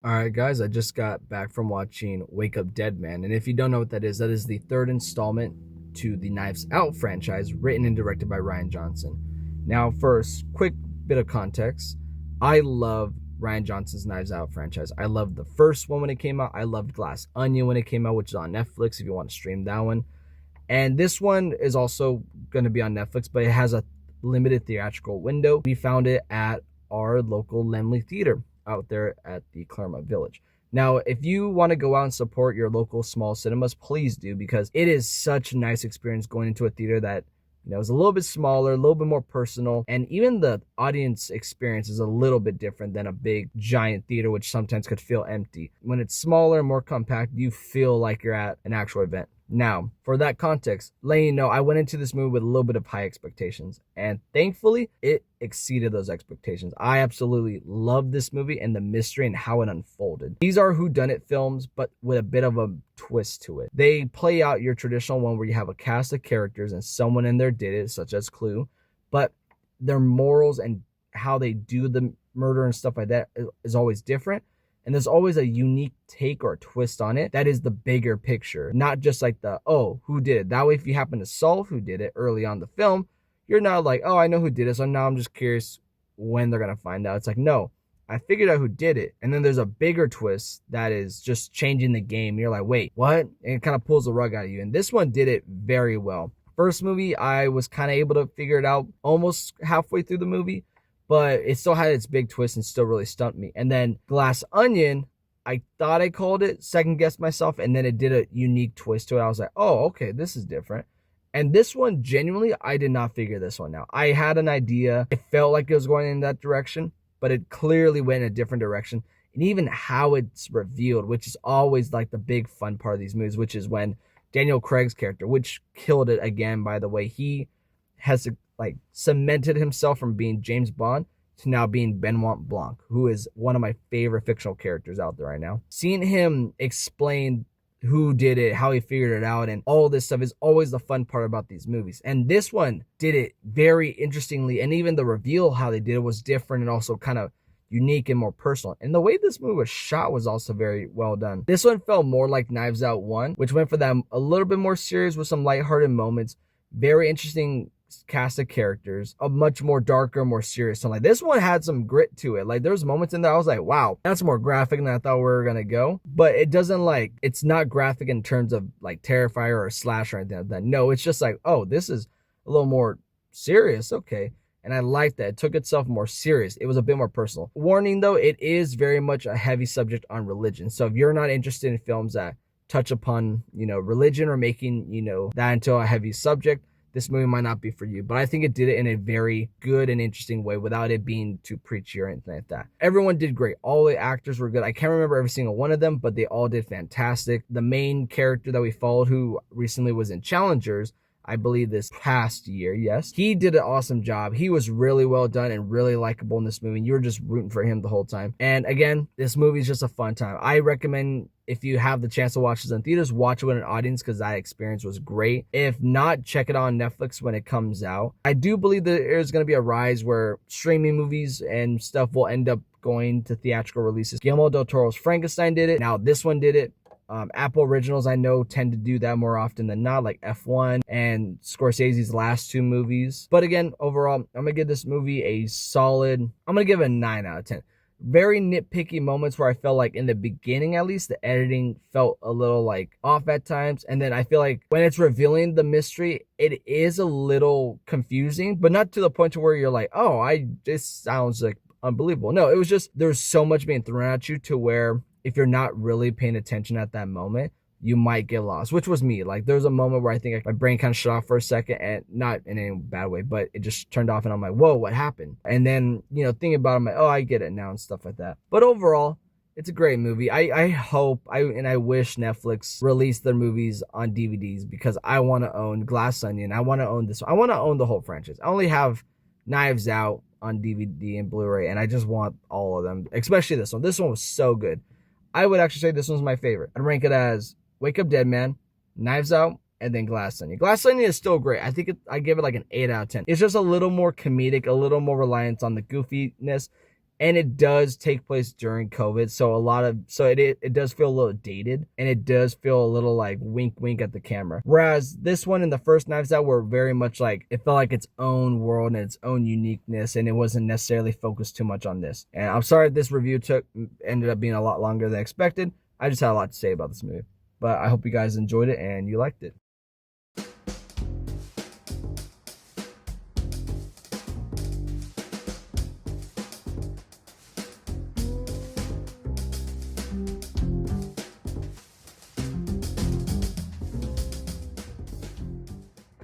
All right, guys, I just got back from watching Wake Up Dead Man. And if you don't know what that is the third installment to the Knives Out franchise, written and directed by Rian Johnson. Now, first, quick bit of context. I love Rian Johnson's Knives Out franchise. I loved the first one when it came out. I loved Glass Onion when it came out, which is on Netflix if you want to stream that one. And this one is also going to be on Netflix, but it has a limited theatrical window. We found it at our local Lemley Theater out there at the Claremont Village. Now, if you want to go out and support your local small cinemas, please do, because it is such a nice experience going into a theater that is a little bit smaller, a little bit more personal, and even the audience experience is a little bit different than a big giant theater, which sometimes could feel empty. When it's smaller and more compact, you feel like you're at an actual event. Now, for that context, letting you know, I went into this movie with a little bit of high expectations, and thankfully, it exceeded those expectations. I absolutely loved this movie and the mystery and how it unfolded. These are whodunit films, but with a bit of a twist to it. They play out your traditional one where you have a cast of characters and someone in there did it, such as Clue, but their morals and how they do the murder and stuff like that is always different. And there's always a unique take or twist on it that is the bigger picture, not just like who did it. That way, if you happen to solve who did it early on the film, you're not like, oh, I know who did it, so now I'm just curious when they're going to find out. It's like, no, I figured out who did it. And then there's a bigger twist that is just changing the game. You're like, wait, what? And it kind of pulls the rug out of you. And this one did it very well. First movie, I was kind of able to figure it out almost halfway through the movie, but it still had its big twist and still really stumped me. And then Glass Onion, I thought I called it, second guessed myself, and then it did a unique twist to it. I was like, oh, okay, this is different. And this one, genuinely, I did not figure this one out. I had an idea. It felt like it was going in that direction, but it clearly went in a different direction. And even how it's revealed, which is always like the big fun part of these movies, which is when Daniel Craig's character, which killed it again, by the way, he has cemented himself from being James Bond to now being Benoit Blanc, who is one of my favorite fictional characters out there right now. Seeing him explain who did it, how he figured it out, and all this stuff is always the fun part about these movies. And this one did it very interestingly, and even the reveal how they did it was different and also kind of unique and more personal. And the way this movie was shot was also very well done. This one felt more like Knives Out 1, which went for them a little bit more serious with some lighthearted moments. Very interesting cast of characters, a much more darker, more serious tone. Like this one had some grit to it. Like there's moments in there I was like, wow, that's more graphic than I thought we were gonna go. But it doesn't it's not graphic in terms of like Terrifier or a slash or anything like that. No, it's just like, oh, this is a little more serious. Okay. And I liked that. It took itself more serious. It was a bit more personal. Warning though, it is very much a heavy subject on religion. So if you're not interested in films that touch upon, religion or making, that into a heavy subject, this movie might not be for you. But I think it did it in a very good and interesting way without it being too preachy or anything like that. Everyone did great. All the actors were good. I can't remember every single one of them, but they all did fantastic. The main character that we followed, who recently was in Challengers, I believe this past year, yes, he did an awesome job. He was really well done and really likable in this movie. You were just rooting for him the whole time. And again, this movie is just a fun time. I recommend, if you have the chance to watch this in theaters, watch it with an audience, because that experience was great. If not, check it on Netflix when it comes out. I do believe that there's going to be a rise where streaming movies and stuff will end up going to theatrical releases. Guillermo del Toro's Frankenstein did it. Now this one did it. Apple Originals, I know, tend to do that more often than not, like F1 and Scorsese's last two movies. But again, overall, I'm going to give this movie a solid, I'm going to give it a 9 out of 10. Very nitpicky moments where I felt like in the beginning, at least, the editing felt a little off at times. And then I feel like when it's revealing the mystery, it is a little confusing, but not to the point to where you're like, oh, this sounds like unbelievable. No, it was just, there's so much being thrown at you to where if you're not really paying attention at that moment, you might get lost, which was me. There was a moment where I think my brain kind of shut off for a second, and not in any bad way, but it just turned off and I'm like, whoa, what happened? And then, thinking about it, I'm like, oh, I get it now and stuff like that. But overall, it's a great movie. I hope, I wish Netflix released their movies on DVDs, because I want to own Glass Onion. I want to own this. I want to own the whole franchise. I only have Knives Out on DVD and Blu-ray, and I just want all of them, especially this one. This one was so good. I would actually say this one's my favorite. I'd rank it as Wake Up Dead Man, Knives Out, and then Glass Onion. Glass Onion is still great. I give it an 8 out of 10. It's just a little more comedic, a little more reliant on the goofiness. and it does take place during COVID, so it does feel a little dated, and it does feel a little like wink wink at the camera. Whereas this one and the first Knives Out were very much like, it felt like its own world and its own uniqueness, and it wasn't necessarily focused too much on this. And I'm sorry this review ended up being a lot longer than expected. I just had a lot to say about this movie, but I hope you guys enjoyed it and you liked it.